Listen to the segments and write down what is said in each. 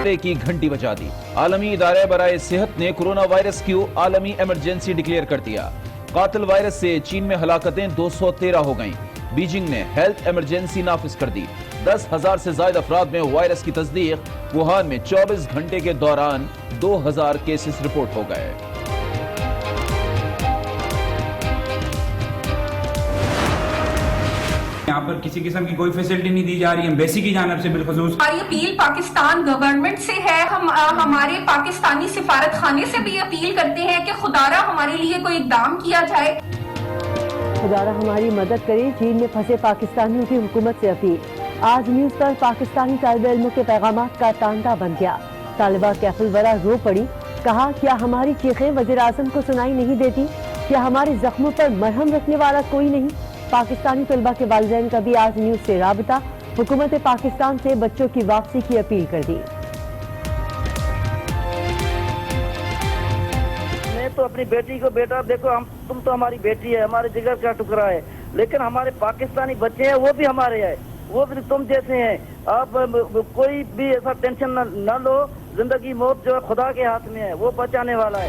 کی گھنٹی بجا دی۔ عالمی ادارہ برائے صحت نے کورونا وائرس کو عالمی ایمرجنسی ڈکلیئر کر دیا۔ قاتل وائرس سے چین میں ہلاکتیں 213 ہو گئیں۔ بیجنگ نے ہیلتھ ایمرجنسی نافذ کر دی۔ 10,000 سے زائد افراد میں وائرس کی تصدیق۔ ووہان میں 24 گھنٹے کے دوران 2,000 کیسز رپورٹ ہو گئے۔ یہاں پر کسی قسم کی کوئی فیسلٹی نہیں دی جا رہی ہے ایمبیسی کی جانب سے بالخصوص۔ ہماری اپیل پاکستان گورنمنٹ سے ہے، ہم ہمارے پاکستانی سفارت خانے سے بھی اپیل کرتے ہیں کہ خدارہ ہمارے لیے کوئی اقدام کیا جائے۔ خدارہ ہماری مدد کرے، چین میں پھنسے پاکستانیوں کی حکومت سے اپیل۔ آج نیوز پر پاکستانی طالب علموں کے پیغامات کا تانتا بن گیا۔ طالبہ کیف الورا رو پڑی، کہا کیا ہماری چیخیں وزیر اعظم کو سنائی نہیں دیتی؟ کیا ہمارے زخموں پر مرہم رکھنے والا کوئی نہیں؟ پاکستانی طلبہ کے والدین کا بھی آج نیوز سے رابطہ، حکومت پاکستان سے بچوں کی واپسی کی اپیل کر دی۔ میں تو اپنی بیٹی کو، بیٹا دیکھو تم تو ہماری بیٹی ہے، ہمارے جگر کا ٹکڑا ہے، لیکن ہمارے پاکستانی بچے ہیں وہ بھی ہمارے ہیں، وہ بھی تم جیسے ہیں۔ آپ کوئی بھی ایسا ٹینشن نہ لو، زندگی موت جو ہے خدا کے ہاتھ میں ہے، وہ بچانے والا ہے۔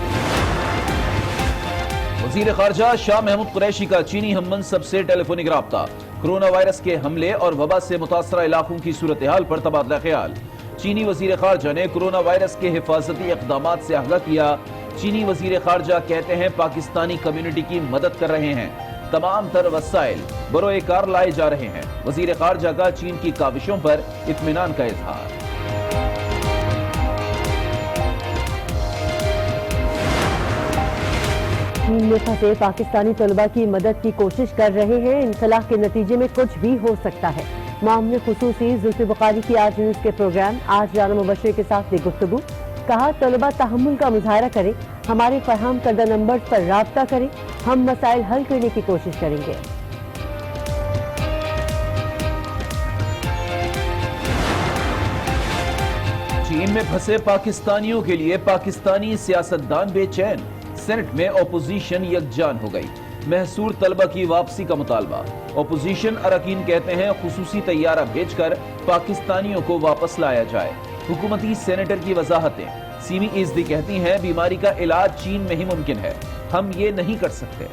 وزیر خارجہ شاہ محمود قریشی کا چینی ہم منصب سے ٹیلی فونک رابطہ۔ کورونا وائرس کے حملے اور وبا سے متاثرہ علاقوں کی صورتحال پر تبادلہ خیال۔ چینی وزیر خارجہ نے کورونا وائرس کے حفاظتی اقدامات سے آگاہ کیا۔ چینی وزیر خارجہ کہتے ہیں پاکستانی کمیونٹی کی مدد کر رہے ہیں، تمام تر وسائل بروئے کار لائے جا رہے ہیں۔ وزیر خارجہ کا چین کی کاوشوں پر اطمینان کا اظہار۔ چین میں پھنسے پاکستانی طلبہ کی مدد کی کوشش کر رہے ہیں، انخلا کے نتیجے میں کچھ بھی ہو سکتا ہے۔ معاملے خصوصی زلفی بخاری کی آج نیوز کے پروگرام آج رانا مبشر کے ساتھ دی گفتگو۔ کہا طلبہ تحمل کا مظاہرہ کریں، ہمارے فراہم کردہ نمبر پر رابطہ کریں، ہم مسائل حل کرنے کی کوشش کریں گے۔ چین میں پھنسے پاکستانیوں کے لیے پاکستانی سیاستدان بے چین۔ سینٹ میں اپوزیشن یکجان ہو گئی، محصور طلبہ کی واپسی کا مطالبہ۔ اپوزیشن اراکین کہتے ہیں خصوصی طیارہ بھیج کر پاکستانیوں کو واپس لایا جائے۔ حکومتی سینیٹر کی وضاحتیں۔ سیمی ایزدی کہتی ہیں بیماری کا علاج چین میں ہی ممکن ہے، ہم یہ نہیں کر سکتے۔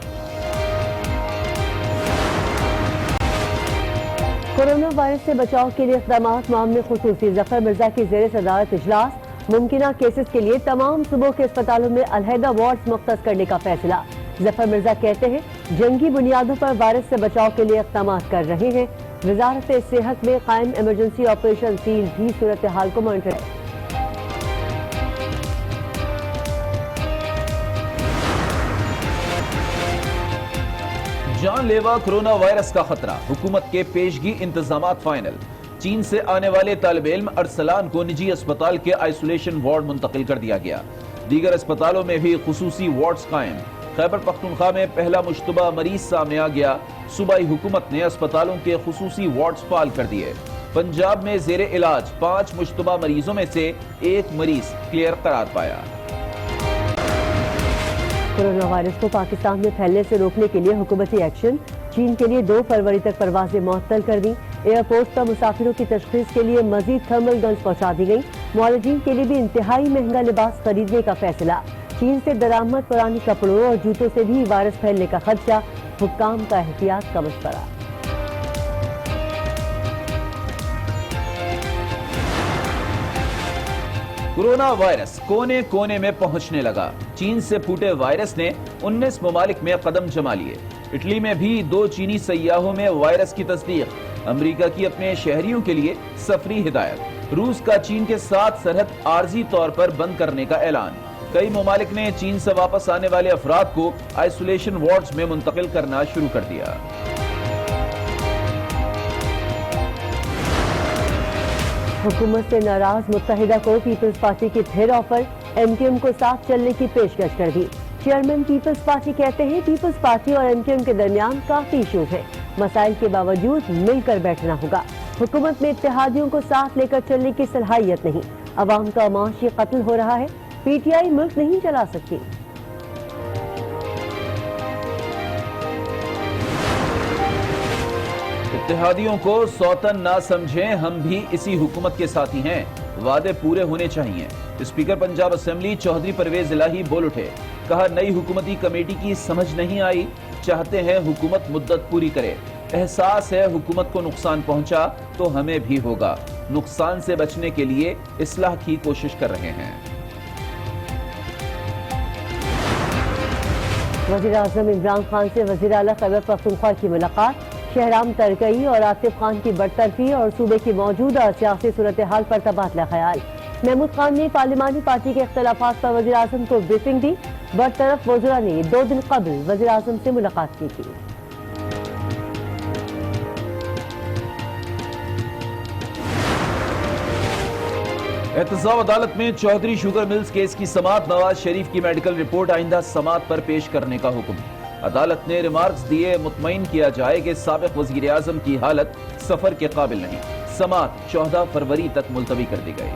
کورونا وائرس سے بچاؤ کے لیے اقدامات، معاملے خصوصی ظفر مرزا کی زیر صدارت اجلاس۔ ممکنہ کیسز کے لیے تمام صوبوں کے اسپتالوں میں علیحدہ وارڈز مختص کرنے کا فیصلہ۔ ظفر مرزا کہتے ہیں جنگی بنیادوں پر وائرس سے بچاؤ کے لیے اقدامات کر رہے ہیں۔ وزارت صحت میں قائم ایمرجنسی آپریشن سیل بھی صورتحال کو مانیٹر ہے۔ جان لیوا کورونا وائرس کا خطرہ، حکومت کے پیشگی انتظامات فائنل۔ چین سے آنے والے طالب علم ارسلان کو نجی اسپتال کے آئسولیشن وارڈ منتقل کر دیا گیا۔ دیگر اسپتالوں میں بھی خصوصی وارڈز قائم۔ خیبر پختونخوا میں پہلا مشتبہ مریض سامنے آ گیا، صوبائی حکومت نے اسپتالوں کے خصوصی وارڈز فعال کر دیے۔ پنجاب میں زیر علاج 5 مشتبہ مریضوں میں سے 1 مریض کلیئر قرار پایا۔ کورونا وائرس کو پاکستان میں پھیلنے سے روکنے کے لیے حکومتی ایکشن۔ چین کے لیے 2 فروری تک پروازیں معطل کر دیں۔ ایئرپورٹ پر مسافروں کی تشخیص کے لیے مزید تھرمل گنز پہنچا دی گئی۔ معالجین کے لیے بھی انتہائی مہنگا لباس خریدنے کا فیصلہ۔ چین سے درآمد پرانے کپڑوں اور جوتوں سے بھی وائرس پھیلنے کا خدشہ، حکام کا احتیاط کا مشورہ۔ کورونا وائرس کونے کونے میں پہنچنے لگا۔ چین سے پھوٹے وائرس نے 19 ممالک میں قدم جما لیے۔ اٹلی میں بھی 2 چینی سیاحوں میں وائرس کی تصدیق۔ امریکہ کی اپنے شہریوں کے لیے سفری ہدایت۔ روس کا چین کے ساتھ سرحد عارضی طور پر بند کرنے کا اعلان۔ کئی ممالک نے چین سے واپس آنے والے افراد کو آئسولیشن وارڈز میں منتقل کرنا شروع کر دیا۔ حکومت سے ناراض متحدہ کو پیپلز پارٹی کی پھر آفر، ایم کیو ایم کو ساتھ چلنے کی پیشکش کر دی۔ چیئرمین پیپلز پارٹی کہتے ہیں پیپلز پارٹی اور ایم کیو ایم کے درمیان کافی ایشوز ہیں، مسائل کے باوجود مل کر بیٹھنا ہوگا۔ حکومت میں اتحادیوں کو ساتھ لے کر چلنے کی صلاحیت نہیں، عوام کا معاشی قتل ہو رہا ہے، پی ٹی آئی ملک نہیں چلا سکتی۔ اتحادیوں کو سوتن نہ سمجھیں، ہم بھی اسی حکومت کے ساتھی ہیں۔ وعدے پورے ہونے چاہیے۔ اسپیکر پنجاب اسمبلی چودھری پرویز الہی بول اٹھے، کہا نئی حکومتی کمیٹی کی سمجھ نہیں آئی، چاہتے ہیں حکومت مدت پوری کرے، احساس ہے حکومت کو نقصان پہنچا تو ہمیں بھی ہوگا، نقصان سے بچنے کے لیے اصلاح کی کوشش کر رہے ہیں۔ وزیر اعظم عمران خان سے وزیر اعلیٰ خیبر پختونخوا کی ملاقات، شہرام ترکئی اور آصف خان کی برطرفی اور صوبے کی موجودہ سیاسی صورتحال پر تبادلہ خیال۔ محمود خان نے پارلیمانی پارٹی کے اختلافات پر وزیر اعظم کو بریفنگ دی، برطرف وزراء نے 2 دن قبل وزیر اعظم سے ملاقات کی تھی۔ احتساب عدالت میں چودھری شوگر ملز کیس کی سماعت، نواز شریف کی میڈیکل رپورٹ آئندہ سماعت پر پیش کرنے کا حکم۔ عدالت نے ریمارکس دیے، مطمئن کیا جائے کہ سابق وزیر اعظم کی حالت سفر کے قابل نہیں، سماعت 14 فروری تک ملتوی کر دی گئی۔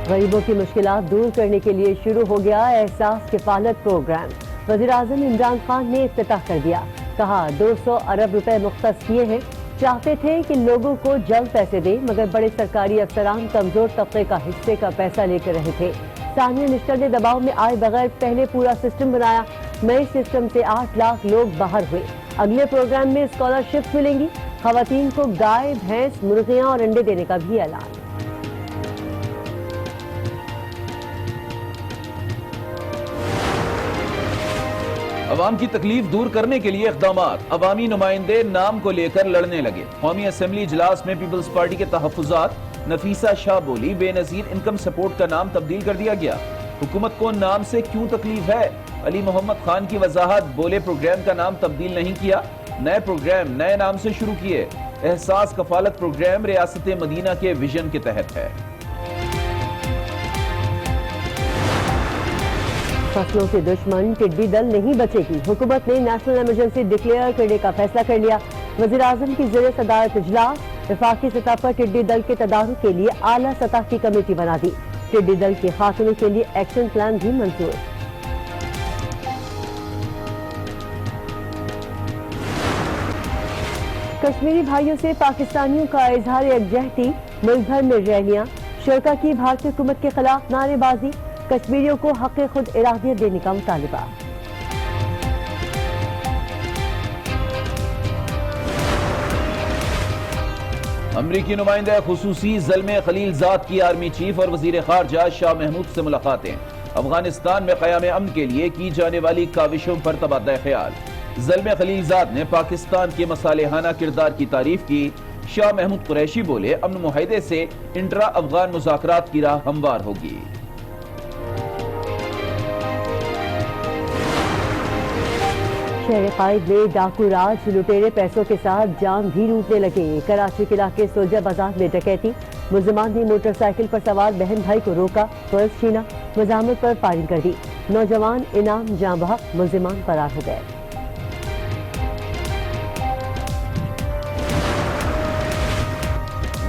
غریبوں کی مشکلات دور کرنے کے لیے شروع ہو گیا احساس کفالت پروگرام، وزیر اعظم عمران خان نے افتتاح کر دیا، کہا 200 ارب روپے مختص کیے ہیں، چاہتے تھے کہ لوگوں کو جلد پیسے دیں مگر بڑے سرکاری افسران کمزور طبقے کا حصے کا پیسہ لے کر رہے تھے۔ ثانیہ نشتر نے دباؤ میں آئے بغیر پہلے پورا سسٹم بنایا، نئے سسٹم سے 8 لاکھ لوگ باہر ہوئے۔ اگلے پروگرام میں اسکالرشپ ملیں گی، خواتین کو گائے، بھینس، مرغیاں اور انڈے دینے کا بھی اعلان۔ عوام کی تکلیف دور کرنے کے لیے اقدامات، عوامی نمائندے نام کو لے کر لڑنے لگے۔ قومی اسمبلی اجلاس میں پیپلز پارٹی کے تحفظات، نفیسہ شاہ بولی بے نظیر انکم سپورٹ کا نام تبدیل کر دیا گیا، حکومت کو نام سے کیوں تکلیف ہے؟ علی محمد خان کی وضاحت، بولے پروگرام کا نام تبدیل نہیں کیا، نئے پروگرام نئے نام سے شروع کیے، احساس کفالت پروگرام ریاست مدینہ کے ویژن کے تحت ہے۔ فصلوں سے دشمن ٹڈی دل نہیں بچے گی، حکومت نے نیشنل ایمرجنسی ڈکلیئر کرنے کا فیصلہ کر لیا، وزیر اعظم کی زیر صدارت اجلاس، وفاقی سطح پر ٹڈی دل کے تدارک کے لیے اعلیٰ سطح کی کمیٹی بنا دی، ٹڈی دل کے خاتمے کے لیے ایکشن پلان بھی منظور۔ کشمیری بھائیوں سے پاکستانیوں کا اظہار یکجہتی، ملک بھر میں ریلیاں، شرکا کی بھارتی حکومت کے خلاف نعرے بازی، کشمیریوں کو حق خود ارادیت دینے کا مطالبہ۔ امریکی نمائندہ خصوصی زلمے خلیل زاد کی آرمی چیف اور وزیر خارجہ شاہ محمود سے ملاقاتیں، افغانستان میں قیام امن کے لیے کی جانے والی کاوشوں پر تبادلہ خیال۔ زلمے خلیل زاد نے پاکستان کے مصالحانہ کردار کی تعریف کی، شاہ محمود قریشی بولے امن معاہدے سے انٹرا افغان مذاکرات کی راہ ہموار ہوگی۔ شہر قائد میں ڈاکو راج، لٹیرے پیسوں کے ساتھ جان بھی لوٹنے لگے، کراچی کے علاقے سولجا بازار میں ڈکیتی، ملزمان نے موٹر سائیکل پر سوار بہن بھائی کو روکا، پرس چھینا، مزاحمت پر فائرنگ کر دی، نوجوان انعام جاں بحق، ملزمان فرار ہو گئے۔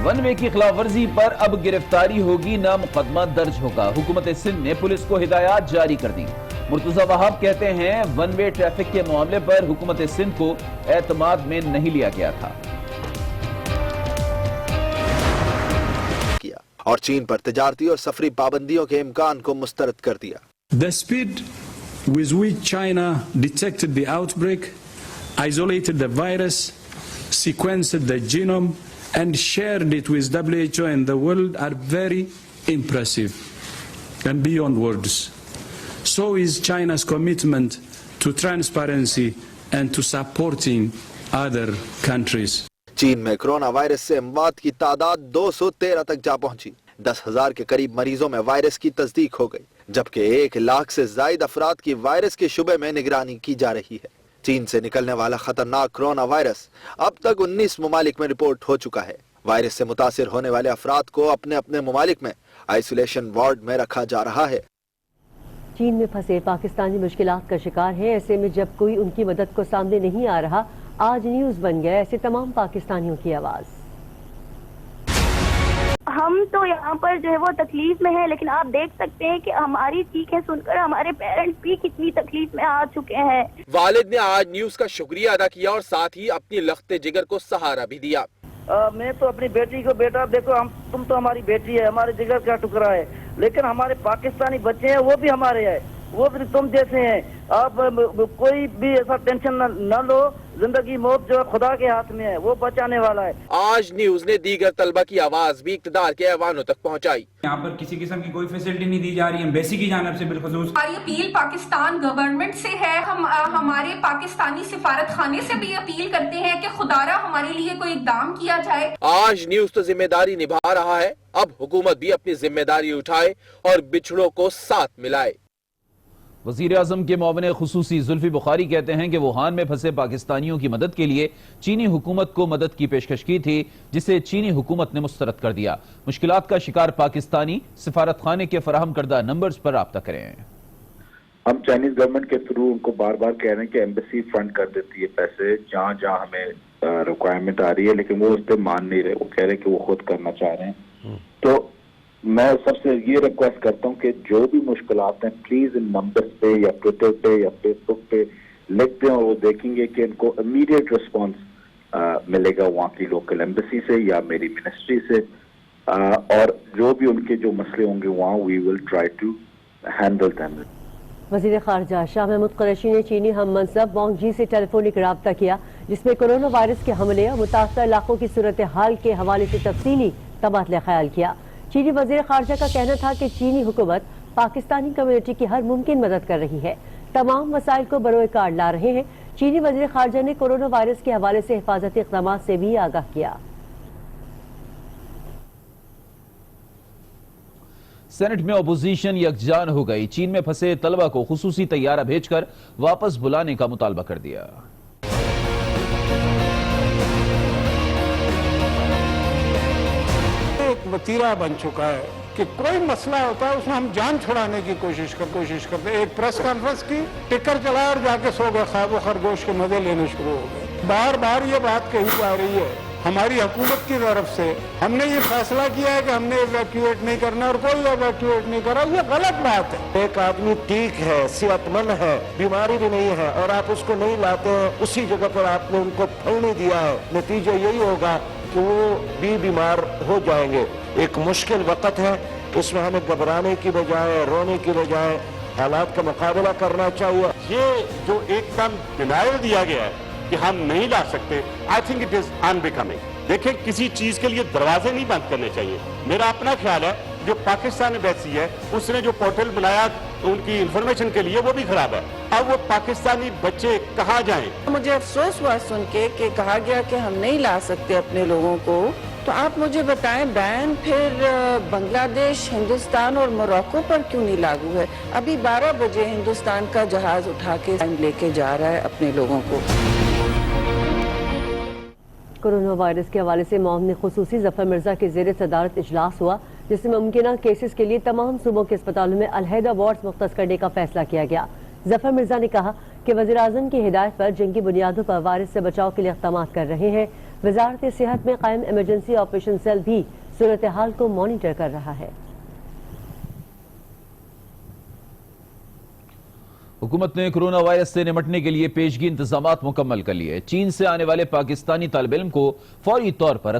ون وے کی خلاف ورزی پر اب گرفتاری ہوگی نہ مقدمہ درج ہوگا، حکومت سندھ نے پولیس کو ہدایات جاری کر دی۔ مرتضی وہاب کہتے ہیں ون وے ٹریفک کے معاملے پر حکومت سندھ کو اعتماد میں نہیں لیا گیا تھا اور چین پر تجارتی اور سفری پابندیوں کے امکان کو مسترد کر دیا۔ The speed with which China detected the outbreak, isolated the virus, sequenced the genome and shared it with WHO and the world are very impressive and beyond words. So is China's commitment to transparency and to supporting other countries. چین میں corona virus سے اموات کی تعداد 213 تک جا پہنچی، 10,000 کے قریب مریضوں میں وائرس کی تصدیق ہو گئی، جبکہ 1 لاکھ سے زائد افراد کی وائرس کے شبے میں نگرانی کی جا رہی ہے۔ چین سے نکلنے والا خطرناک کرونا وائرس اب تک 19 ممالک میں رپورٹ ہو چکا ہے۔ وائرس سے متاثر ہونے والے افراد کو اپنے اپنے ممالک میں آئسولیشن وارڈ میں رکھا جا رہا ہے۔ چین میں پھنسے پاکستانی مشکلات کا شکار ہیں، ایسے میں جب کوئی ان کی مدد کو سامنے نہیں آ رہا، آج نیوز بن گیا ایسے تمام پاکستانیوں کی آواز۔ ہم ہم تو یہاں پر جو ہے وہ تکلیف میں ہیں، لیکن آپ دیکھ سکتے ہیں کہ ہماری چیخیں سن کر ہمارے پیرنٹس بھی کتنی تکلیف میں آ چکے ہیں۔ والد نے آج نیوز کا شکریہ ادا کیا اور ساتھ ہی اپنی لخت جگر کو سہارا بھی دیا۔ میں تو اپنی بیٹی کو، بیٹا دیکھو تم تو ہماری بیٹی ہے، ہمارے جگر کا ٹکڑا ہے، لیکن ہمارے پاکستانی بچے ہیں وہ بھی ہمارے ہیں، وہ بھی تم جیسے ہیں۔ آپ کوئی بھی ایسا ٹینشن نہ لو، زندگی موت جو ہے خدا کے ہاتھ میں ہے، وہ بچانے والا ہے۔ آج نیوز نے دیگر طلبہ کی آواز بھی اقتدار کے ایوانوں تک پہنچائی۔ یہاں پر کسی قسم کی کوئی فیسلٹی نہیں دی جا رہی ہے ایمبیسی کی جانب سے بالخصوص۔ ہماری اپیل پاکستان گورنمنٹ سے ہے، ہم ہمارے پاکستانی سفارت خانے سے بھی اپیل کرتے ہیں کہ خدارہ ہمارے لیے کوئی اقدام کیا جائے۔ آج نیوز تو ذمہ داری نبھا رہا ہے، اب حکومت بھی اپنی ذمہ داری اٹھائے اور بچھڑوں کو ساتھ ملائے۔ وزیر اعظم کے معاون خصوصی زلفی بخاری کہتے ہیں کہ ووہان میں پھنسے پاکستانیوں کی مدد کے لیے چینی حکومت کو مدد کی پیشکش کی تھی، جسے چینی حکومت نے مسترد کر دیا۔ مشکلات کا شکار پاکستانی سفارت خانے کے فراہم کردہ نمبرز پر رابطہ کریں۔ ہم چائنیز گورنمنٹ کے تھرو ان کو بار بار کہہ رہے ہیں کہ ایمبیسی فنڈ کر دیتی ہے پیسے جہاں جہاں ہمیں ریکوائرمنٹ آ رہی ہے، لیکن وہ اس پہ مان نہیں رہے، وہ کہہ رہے کہ وہ خود کرنا چاہ رہے ہیں۔ تو میں سب سے یہ ریکویسٹ کرتا ہوں کہ جو بھی مشکلات ہیں پلیز ان نمبرز پہ یا ٹویٹر پہ یا فیس بک پہ لکھ دیں، اور وہ دیکھیں گے کہ ان کو امیڈیٹ رسپانس ملے گا وہاں کی لوکل ایمبیسی سے یا میری منسٹری سے، اور جو بھی ان کے جو مسئلے ہوں گے وہاں we will try to handle them. وزیر خارجہ شاہ محمود قریشی نے چینی ہم منصب وانگ جی سے ٹیلی فونک رابطہ کیا، جس میں کورونا وائرس کے حملے اور متاثرہ علاقوں کی صورتحال کے حوالے سے تفصیلی تبادلہ خیال کیا۔ چینی وزیر خارجہ کا کہنا تھا کہ چینی حکومت پاکستانی کمیونٹی کی ہر ممکن مدد کر رہی ہے، تمام وسائل کو بروئے کار لا رہے ہیں۔ چینی وزیر خارجہ نے کورونا وائرس کے حوالے سے حفاظتی اقدامات سے بھی آگاہ کیا۔ سینٹ میں اپوزیشن یکجان ہو گئی، چین میں پھنسے طلبہ کو خصوصی طیارہ بھیج کر واپس بلانے کا مطالبہ کر دیا۔ ایک وتیرہ بن چکا ہے کہ کوئی مسئلہ ہوتا ہے اس میں ہم جان چھڑانے کی کوشش کرتے ہیں۔ ایک پریس کانفرنس کی، ٹکر چلا اور جا کے سو گئے، خواب و خرگوش کے مزے لینے شروع ہو گئے۔ بار بار یہ بات کہی جا رہی ہے ہماری حکومت کی طرف سے، ہم نے یہ فیصلہ کیا ہے کہ ہم نے ایویکیویٹ نہیں کرنا اور کوئی ایویکیویٹ نہیں کرا، یہ غلط بات ہے۔ ایک آدمی ٹھیک ہے، صحت مند ہے، بیماری بھی نہیں ہے، اور آپ اس کو نہیں لاتے ہیں، اسی جگہ پر آپ نے ان کو پھیلنے دیا ہے، نتیجہ یہی ہوگا کہ وہ بھی بیمار ہو جائیں گے۔ ایک مشکل وقت ہے، اس میں ہمیں گھبرانے کی بجائے، رونے کی بجائے حالات کا مقابلہ کرنا چاہیے۔ یہ جو ایک دم ڈینائل دیا گیا ہے کہ ہم نہیں لا سکتے، I think it is in becoming. دیکھیں کسی چیز کے لیے دروازے نہیں بند کرنے چاہیے۔ میرا اپنا خیال ہے جو پاکستان ایمبیسی ہے اس نے جو پورٹل بنایا ان کی انفارمیشن کے لیے وہ بھی خراب ہے۔ اب وہ پاکستانی بچے کہاں جائیں؟ مجھے افسوس ہوا سن کے کہ کہا گیا کہ ہم نہیں لا سکتے اپنے لوگوں کو، تو آپ مجھے بتائیں بین پھر بنگلہ دیش، ہندوستان اور موروکو پر کیوں نہیں لاگو ہے؟ ابھی 12 بجے ہندوستان کا جہاز اٹھا کے لے کے جا رہا ہے اپنے لوگوں کو۔ کورونا وائرس کے حوالے سے معاون خصوصی ظفر مرزا کے زیر صدارت اجلاس ہوا، جس میں ممکنہ کیسز کے لیے تمام صوبوں کے اسپتالوں میں علیحدہ وارڈز مختص کرنے کا فیصلہ کیا گیا۔ ظفر مرزا نے کہا کہ وزیر اعظم کی ہدایت پر جنگی بنیادوں پر وائرس سے بچاؤ کے لیے اقدامات کر رہے ہیں۔ وزارت صحت میں قائم ایمرجنسی آپریشن سیل بھی صورتحال کو مانیٹر کر رہا ہے۔ حکومت نے کرونا وائرس سے نمٹنے کے لیے پیشگی انتظامات مکمل کر لیے۔ چین سے آنے والے پاکستانی طالب علم کو فوری طور پر